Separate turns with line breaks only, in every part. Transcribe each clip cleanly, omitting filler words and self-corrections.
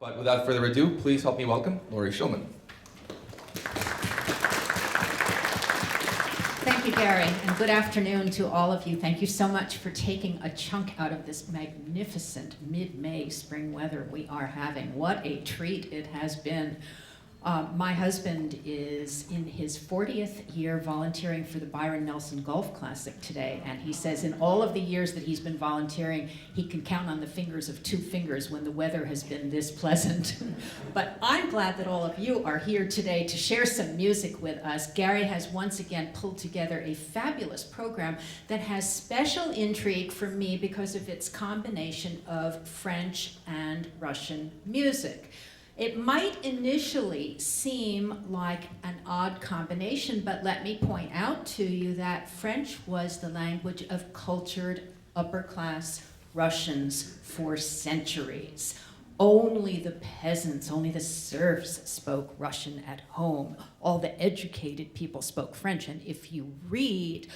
But without further ado, please help me welcome Laurie Shulman.
Thank you, Gary, and good afternoon to all of you. Thank you so much for taking a chunk out of this magnificent mid-May spring weather we are having. What a treat it has been. My husband is in his 40th year volunteering for the Byron Nelson Golf Classic today, and he says in all of the years that he's been volunteering, he can count on the fingers of 2 fingers when the weather has been this pleasant. But I'm glad that all of you are here today to share some music with us. Gary has once again pulled together a fabulous program that has special intrigue for me because of its combination of French and Russian music. It might initially seem like an odd combination, but let me point out to you that French was the language of cultured, upper-class Russians for centuries. Only the peasants, only the serfs spoke Russian at home. All the educated people spoke French, and if you read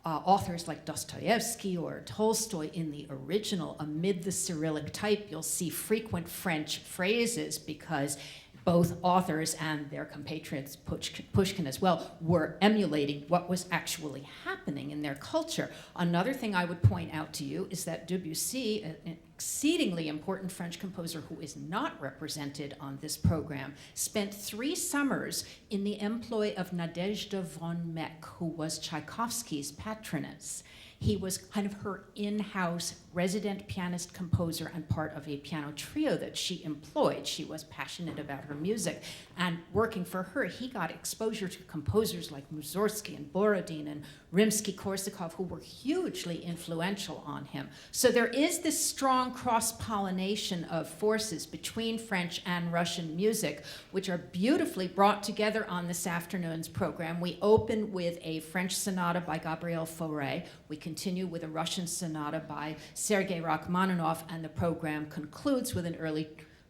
authors like Dostoevsky or Tolstoy in the original, amid the Cyrillic type, you'll see frequent French phrases because both authors and their compatriots, Pushkin as well, were emulating what was actually happening in their culture. Another thing I would point out to you is that Debussy, an exceedingly important French composer who is not represented on this program, spent 3 summers in the employ of Nadezhda von Meck, who was Tchaikovsky's patroness. He was kind of her in-house resident pianist composer and part of a piano trio that she employed. She was passionate about her music. And working for her, he got exposure to composers like Mussorgsky and Borodin and Rimsky-Korsakov, who were hugely influential on him. So there is this strong cross-pollination of forces between French and Russian music, which are beautifully brought together on this afternoon's program. We open with a French sonata by Gabriel Fauré. We continue with a Russian sonata by Sergei Rachmaninoff, and the program concludes with an early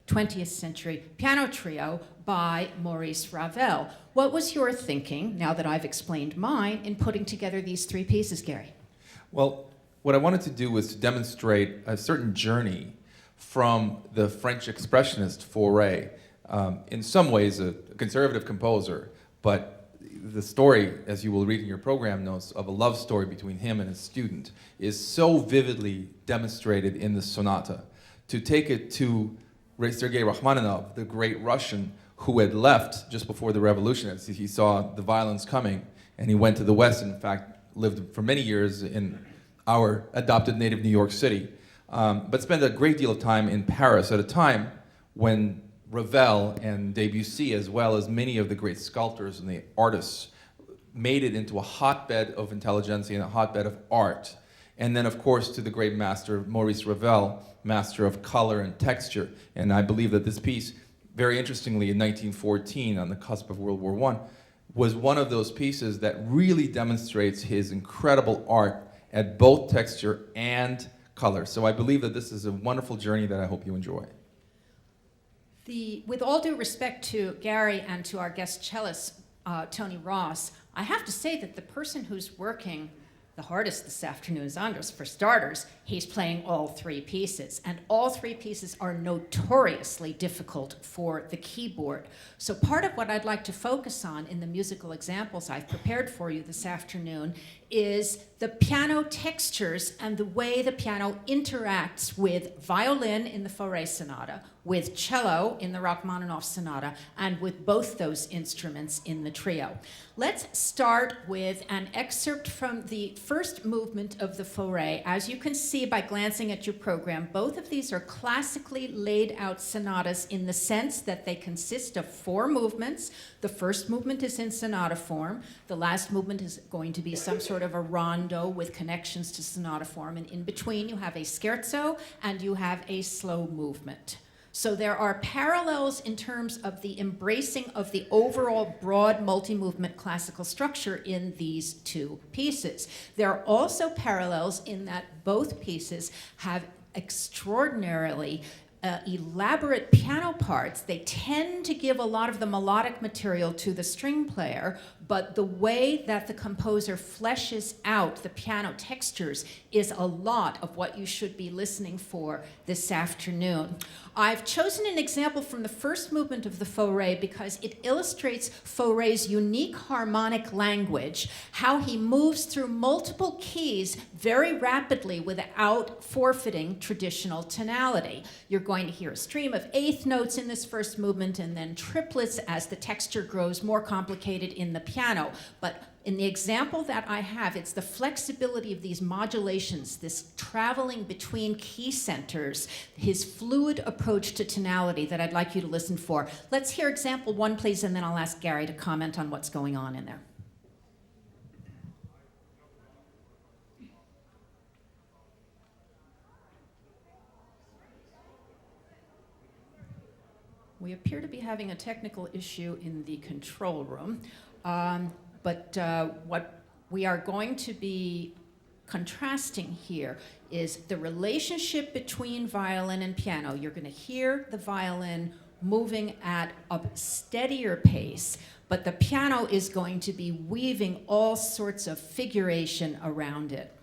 20th century piano trio by Maurice Ravel. What was your thinking, now that I've explained mine, in putting together these 3 pieces, Gary?
Well, what I wanted to do was to demonstrate a certain journey from the French expressionist Fauré, in some ways a conservative composer, but the story, as you will read in your program notes, of a love story between him and his student is so vividly demonstrated in the sonata. To take it to Sergei Rachmaninoff, the great Russian who had left just before the revolution, as he saw the violence coming, and he went to the West, and in fact lived for many years in our adopted native New York City, but spent a great deal of time in Paris at a time when Ravel and Debussy, as well as many of the great sculptors and the artists, made it into a hotbed of intelligentsia and a hotbed of art. And then, of course, to the great master, Maurice Ravel, master of color and texture. And I believe that this piece, very interestingly, in 1914, on the cusp of World War I, was one of those pieces that really demonstrates his incredible art at both texture and color. So I believe that this is a wonderful journey that I hope you enjoy.
With all due respect to Gary and to our guest cellist, Tony Ross, I have to say that the person who's working the hardest this afternoon is Andres. For starters, he's playing all 3 pieces, and all 3 pieces are notoriously difficult for the keyboard. So part of what I'd like to focus on in the musical examples I've prepared for you this afternoon is the piano textures and the way the piano interacts with violin in the Fauré sonata, with cello in the Rachmaninoff sonata, and with both those instruments in the trio. Let's start with an excerpt from the first movement of the Fauré. As you can see by glancing at your program, both of these are classically laid out sonatas in the sense that they consist of 4 movements. The first movement is in sonata form. The last movement is going to be some sort of a rondo with connections to sonata form. And in between, you have a scherzo and you have a slow movement. So there are parallels in terms of the embracing of the overall broad multi-movement classical structure in these 2 pieces. There are also parallels in that both pieces have extraordinarily elaborate piano parts, they tend to give a lot of the melodic material to the string player, but the way that the composer fleshes out the piano textures is a lot of what you should be listening for this afternoon. I've chosen an example from the first movement of the Fauré because it illustrates Fauré's unique harmonic language, how he moves through multiple keys very rapidly without forfeiting traditional tonality. You're going to hear a stream of eighth notes in this first movement and then triplets as the texture grows more complicated in the piano. But in the example that I have, it's the flexibility of these modulations, this traveling between key centers, his fluid approach to tonality that I'd like you to listen for. Let's hear example 1, please, and then I'll ask Gary to comment on what's going on in there. We appear to be having a technical issue in the control room. But what we are going to be contrasting here is the relationship between violin and piano. You're going to hear the violin moving at a steadier pace, but the piano is going to be weaving all sorts of figuration around it.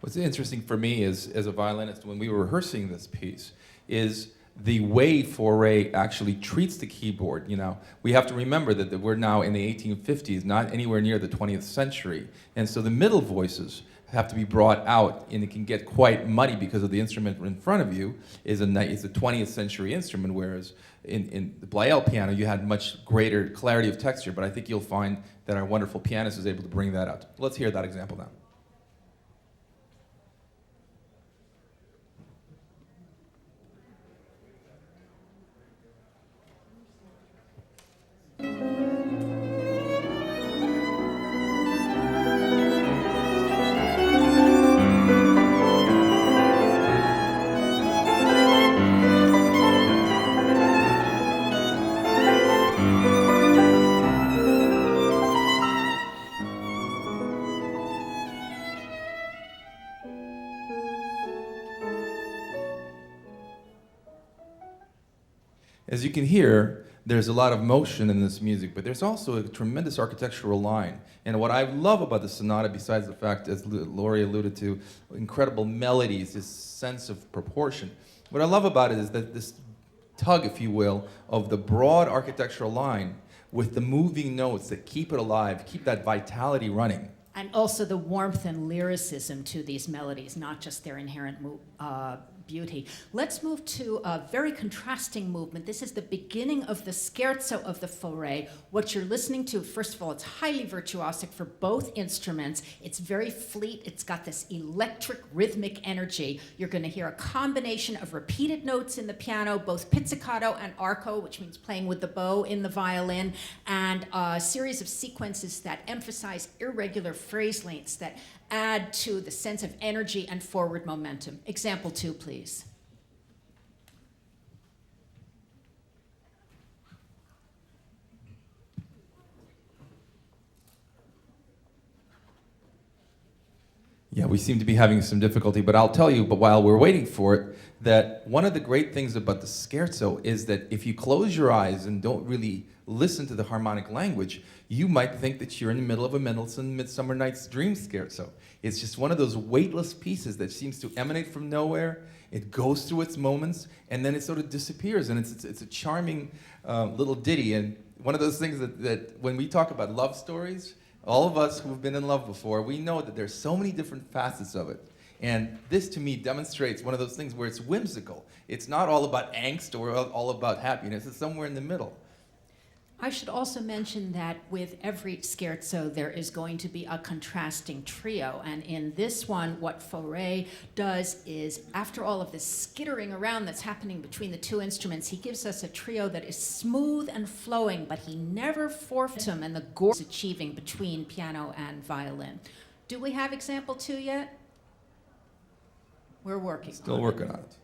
What's interesting for me is, as a violinist, when we were rehearsing this piece, is the way Fauré actually treats the keyboard. You know, we have to remember that we're now in the 1850s, not anywhere near the 20th century. And so the middle voices have to be brought out, and it can get quite muddy because of the instrument in front of you is a 20th century instrument, whereas in the Pleyel piano you had much greater clarity of texture, but I think you'll find that our wonderful pianist is able to bring that out. Let's hear that example now. As you can hear, there's a lot of motion in this music, but there's also a tremendous architectural line. And what I love about the sonata, besides the fact, as Laurie alluded to, incredible melodies, this sense of proportion, what I love about it is that this tug, if you will, of the broad architectural line with the moving notes that keep it alive, keep that vitality running.
And also the warmth and lyricism to these melodies, not just their inherent beauty. Let's move to a very contrasting movement. This is the beginning of the scherzo of the Fauré. What you're listening to, first of all, it's highly virtuosic for both instruments. It's very fleet. It's got this electric rhythmic energy. You're going to hear a combination of repeated notes in the piano, both pizzicato and arco, which means playing with the bow in the violin, and a series of sequences that emphasize irregular phrase lengths that add to the sense of energy and forward momentum. Example 2, please.
Yeah, we seem to be having some difficulty, but I'll tell you, but while we're waiting for it, that one of the great things about the scherzo is that if you close your eyes and don't really listen to the harmonic language, you might think that you're in the middle of a Mendelssohn Midsummer Night's Dream scherzo. It's just one of those weightless pieces that seems to emanate from nowhere. It goes through its moments, and then it sort of disappears, and it's a charming little ditty. And one of those things that when we talk about love stories, all of us who've been in love before, we know that there's so many different facets of it. And this, to me, demonstrates one of those things where it's whimsical. It's not all about angst or all about happiness. It's somewhere in the middle.
I should also mention that with every scherzo, there is going to be a contrasting trio. And in this one, what Fauré does is, after all of this skittering around that's happening between the two instruments, he gives us a trio that is smooth and flowing, but he never forfeits them and the gorge achieving between piano and violin. Do we have example 2 yet? We're working
Still working on it.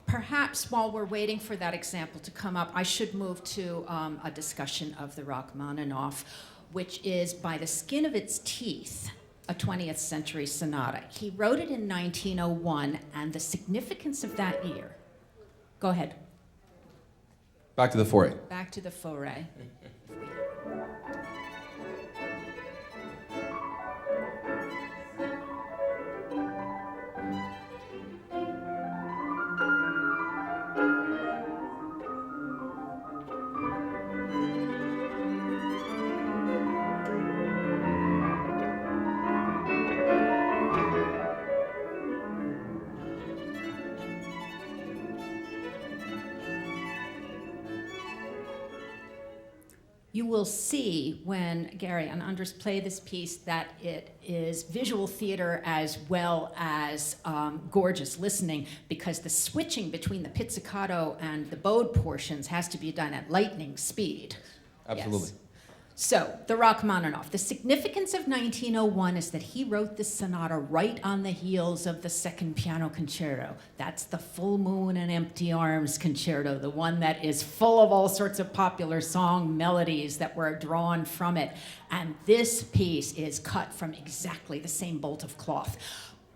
Perhaps while we're waiting for that example to come up, I should move to a discussion of the Rachmaninoff, which is by the skin of its teeth. a 20th century sonata. He wrote it in 1901, and the significance of that year. Go ahead.
Back to the Fauré.
Back to the Fauré. You will see when Gary and Andres play this piece that it is visual theater as well as gorgeous listening, because the switching between the pizzicato and the bowed portions has to be done at lightning speed.
Absolutely.
Yes. So, the Rachmaninoff. The significance of 1901 is that he wrote this sonata right on the heels of the second piano concerto. That's the Full Moon and Empty Arms concerto, the one that is full of all sorts of popular song melodies that were drawn from it. And this piece is cut from exactly the same bolt of cloth.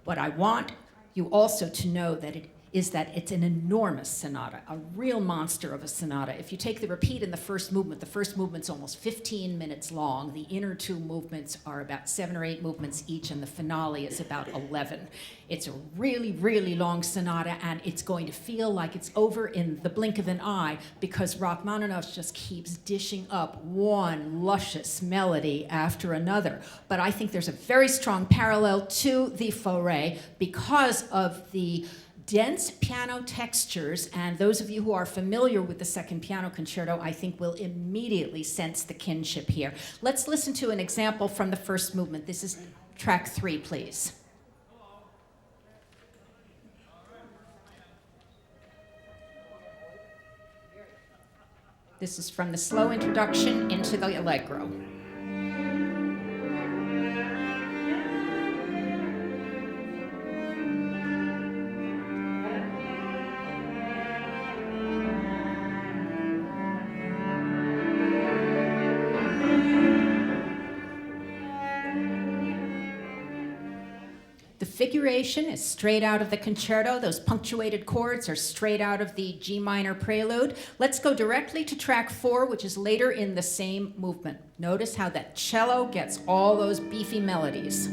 What I want you also to know that it's an enormous sonata, a real monster of a sonata. If you take the repeat in the first movement's almost 15 minutes long. The inner two movements are about 7 or 8 movements each, and the finale is about 11. It's a really, really long sonata, and it's going to feel like it's over in the blink of an eye, because Rachmaninoff just keeps dishing up one luscious melody after another. But I think there's a very strong parallel to the Fauré because of the dense piano textures, and those of you who are familiar with the second piano concerto, I think, will immediately sense the kinship here. Let's listen to an example from the first movement. This is track 3, please. This is from the slow introduction into the allegro. The figuration is straight out of the concerto. Those punctuated chords are straight out of the G minor prelude. Let's go directly to track 4, which is later in the same movement. Notice how that cello gets all those beefy melodies.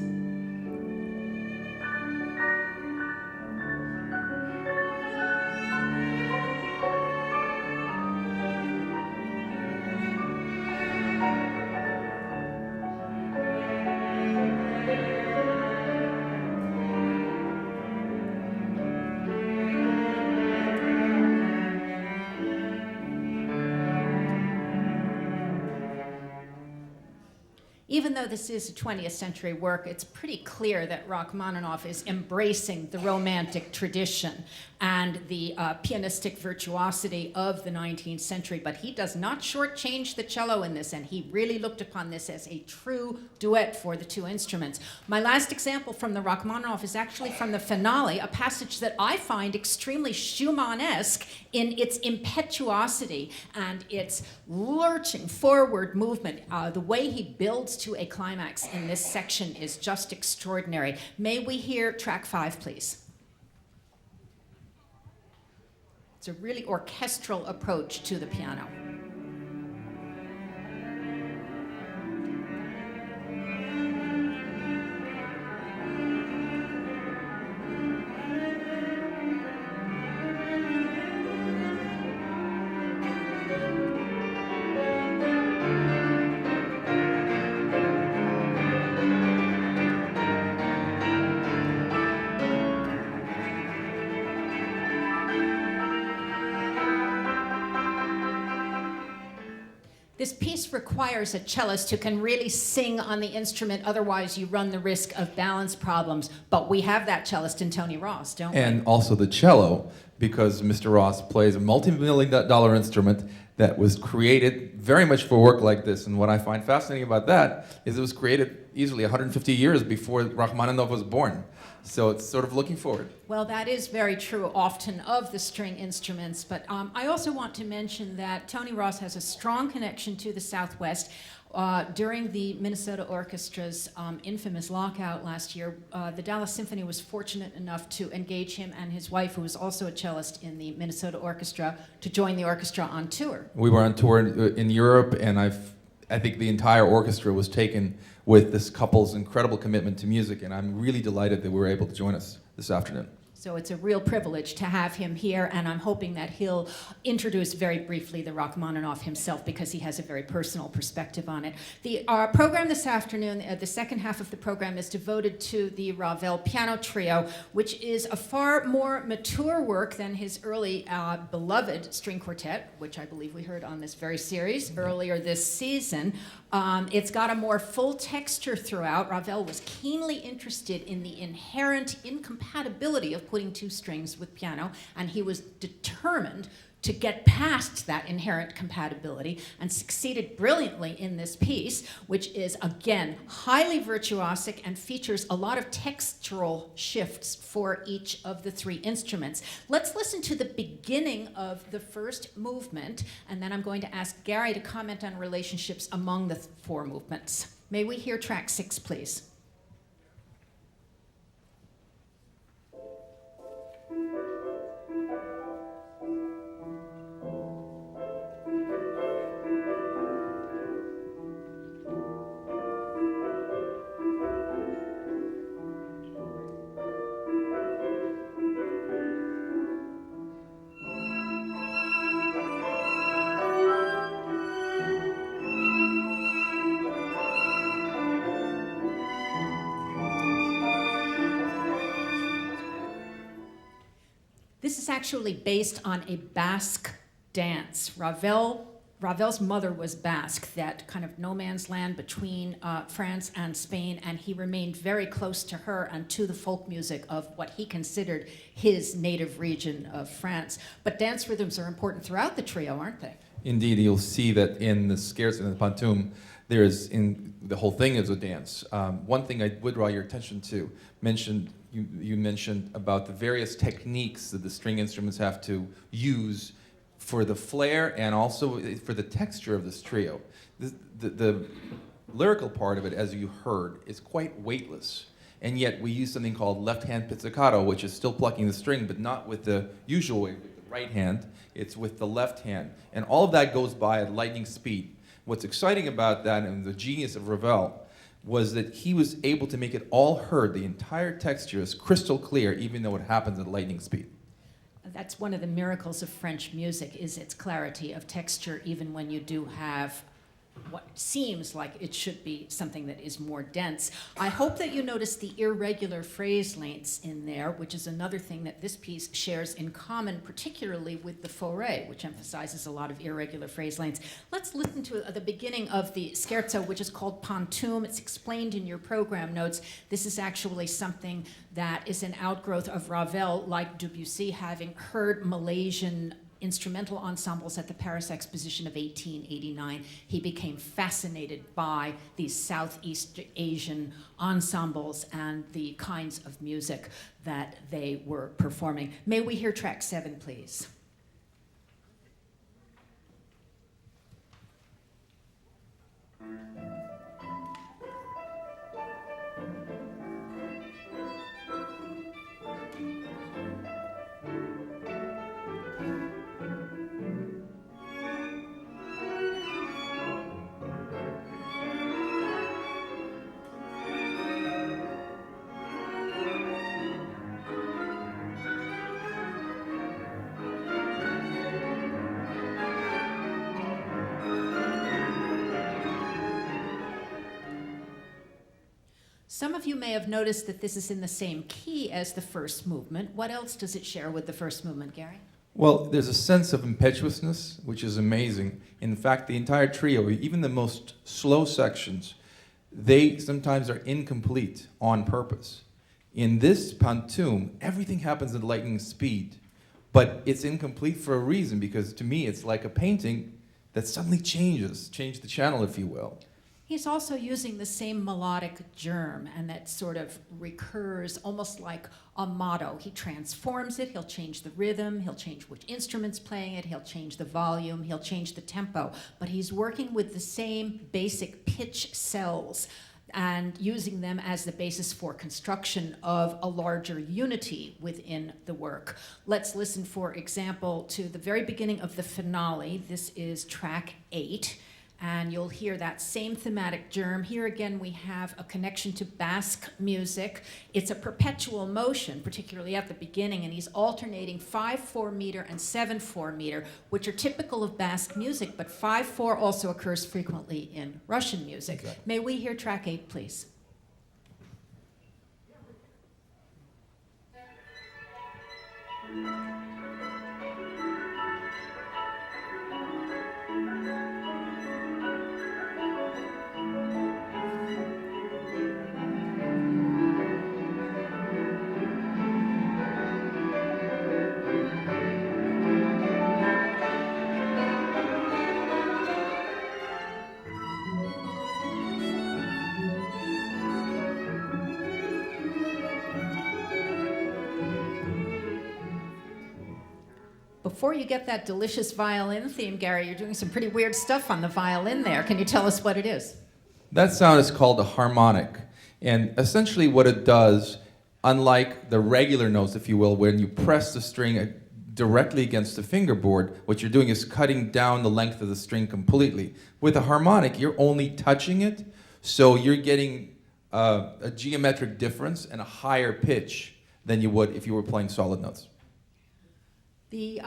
Even though this is a 20th century work, it's pretty clear that Rachmaninoff is embracing the romantic tradition and the pianistic virtuosity of the 19th century, but he does not shortchange the cello in this, and he really looked upon this as a true duet for the two instruments. My last example from the Rachmaninoff is actually from the finale, a passage that I find extremely Schumann-esque in its impetuosity and its lurching forward movement. The way he builds to a climax in this section is just extraordinary. May we hear track 5, please? It's a really orchestral approach to the piano. This piece requires a cellist who can really sing on the instrument, otherwise you run the risk of balance problems. But we have that cellist in Tony Ross, don't we?
And also the cello, because Mr. Ross plays a multi-million-dollar instrument that was created very much for work like this. And what I find fascinating about that is it was created easily 150 years before Rachmaninoff was born. So it's sort of looking forward.
Well, that is very true often of the string instruments, but I also want to mention that Tony Ross has a strong connection to the Southwest. During the Minnesota Orchestra's infamous lockout last year, the Dallas Symphony was fortunate enough to engage him and his wife, who was also a cellist in the Minnesota Orchestra, to join the orchestra on tour.
We were on tour in Europe, and I think the entire orchestra was taken with this couple's incredible commitment to music, and I'm really delighted that we were able to join us this afternoon.
So it's a real privilege to have him here, and I'm hoping that he'll introduce very briefly the Rachmaninoff himself, because he has a very personal perspective on it. The program this afternoon, the second half of the program, is devoted to the Ravel Piano Trio, which is a far more mature work than his early beloved string quartet, which I believe we heard on this very series earlier this season. It's got a more full texture throughout. Ravel was keenly interested in the inherent incompatibility of putting two strings with piano, and he was determined to get past that inherent compatibility, and succeeded brilliantly in this piece, which is, again, highly virtuosic and features a lot of textural shifts for each of the three instruments. Let's listen to the beginning of the first movement, and then I'm going to ask Gary to comment on relationships among the four movements. May we hear track 6, please? This is actually based on a Basque dance. Ravel's mother was Basque, that kind of no man's land between France and Spain, and he remained very close to her and to the folk music of what he considered his native region of France. But dance rhythms are important throughout the trio, aren't they?
Indeed, you'll see that in the scherzo and the pantoum, the whole thing is a dance. One thing I would draw your attention to, you mentioned about the various techniques that the string instruments have to use for the flair and also for the texture of this trio. The lyrical part of it, as you heard, is quite weightless. And yet we use something called left-hand pizzicato, which is still plucking the string, but not with the usual way, with the right hand. It's with the left hand. And all of that goes by at lightning speed. What's exciting about that, and the genius of Ravel, was that he was able to make it all heard. The entire texture is crystal clear, even though it happens at lightning speed.
That's one of the miracles of French music, is its clarity of texture, even when you do have what seems like it should be something that is more dense. I hope that you notice the irregular phrase lengths in there, which is another thing that this piece shares in common, particularly with the Fauré, which emphasizes a lot of irregular phrase lengths. Let's listen to the beginning of the scherzo, which is called Pantoum. It's explained in your program notes. This is actually something that is an outgrowth of Ravel, like Debussy, having heard Malaysian instrumental ensembles at the Paris Exposition of 1889. He became fascinated by these Southeast Asian ensembles and the kinds of music that they were performing. May we hear track 7, please? Some of you may have noticed that this is in the same key as the first movement. What else does it share with the first movement, Gary?
Well, there's a sense of impetuousness, which is amazing. In fact, the entire trio, even the most slow sections, they sometimes are incomplete on purpose. In this pantoum, everything happens at lightning speed, but it's incomplete for a reason, because to me it's like a painting that suddenly changes the channel, if you will.
He's also using the same melodic germ, and that sort of recurs almost like a motto. He transforms it, he'll change the rhythm, he'll change which instrument's playing it, he'll change the volume, he'll change the tempo, but he's working with the same basic pitch cells and using them as the basis for construction of a larger unity within the work. Let's listen, for example, to the very beginning of the finale. This is track 8. And you'll hear that same thematic germ. Here again, we have a connection to Basque music. It's a perpetual motion, particularly at the beginning, and he's alternating 5/4 meter and 7/4 meter, which are typical of Basque music, but 5/4 also occurs frequently in Russian music.
Exactly.
May we hear track 8, please? Before you get that delicious violin theme, Gary, you're doing some pretty weird stuff on the violin there. Can you tell us what it is?
That sound is called a harmonic. And essentially what it does, unlike the regular notes, if you will, when you press the string directly against the fingerboard, what you're doing is cutting down the length of the string completely. With a harmonic, you're only touching it, so you're getting a geometric difference and a higher pitch than you would if you were playing solid notes.
The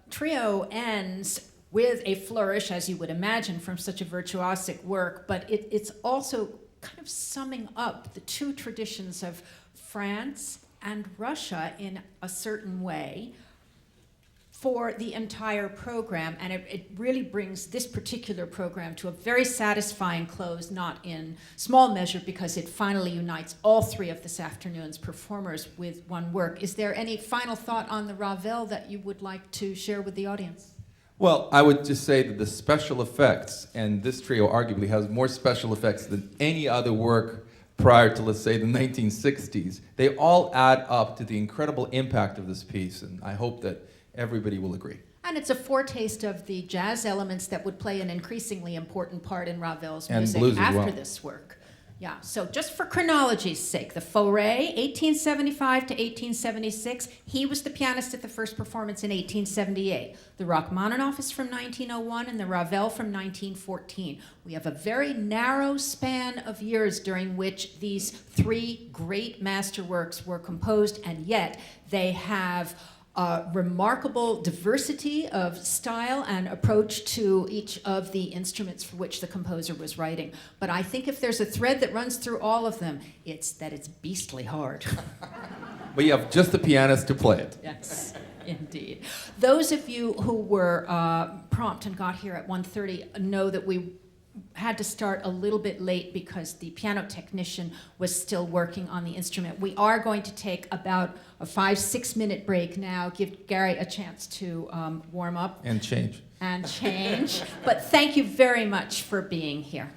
trio ends with a flourish, as you would imagine from such a virtuosic work, but it's also kind of summing up the two traditions of France and Russia in a certain way for the entire program, and it really brings this particular program to a very satisfying close, not in small measure because it finally unites all three of this afternoon's performers with one work. Is there any final thought on the Ravel that you would like to share with the audience?
Well, I would just say that the special effects, and this trio arguably has more special effects than any other work prior to, let's say, the 1960s, they all add up to the incredible impact of this piece, and I hope that everybody will agree.
And it's a foretaste of the jazz elements that would play an increasingly important part in Ravel's
And
music
blues as
after
well.
this work. Yeah, so just for chronology's sake, the Fauré, 1875 to 1876, he was the pianist at the first performance in 1878. The Rachmaninoff is from 1901 and the Ravel from 1914. We have a very narrow span of years during which these three great masterworks were composed, and yet they have remarkable diversity of style and approach to each of the instruments for which the composer was writing. But I think if there's a thread that runs through all of them, it's that it's beastly hard.
But you have just the pianist to play it.
Yes, indeed. Those of you who were prompt and got here at 1:30 know that we had to start a little bit late because the piano technician was still working on the instrument. We are going to take about a 5-6 minute break now, give Gary a chance to warm up
And change.
and change. But thank you very much for being here.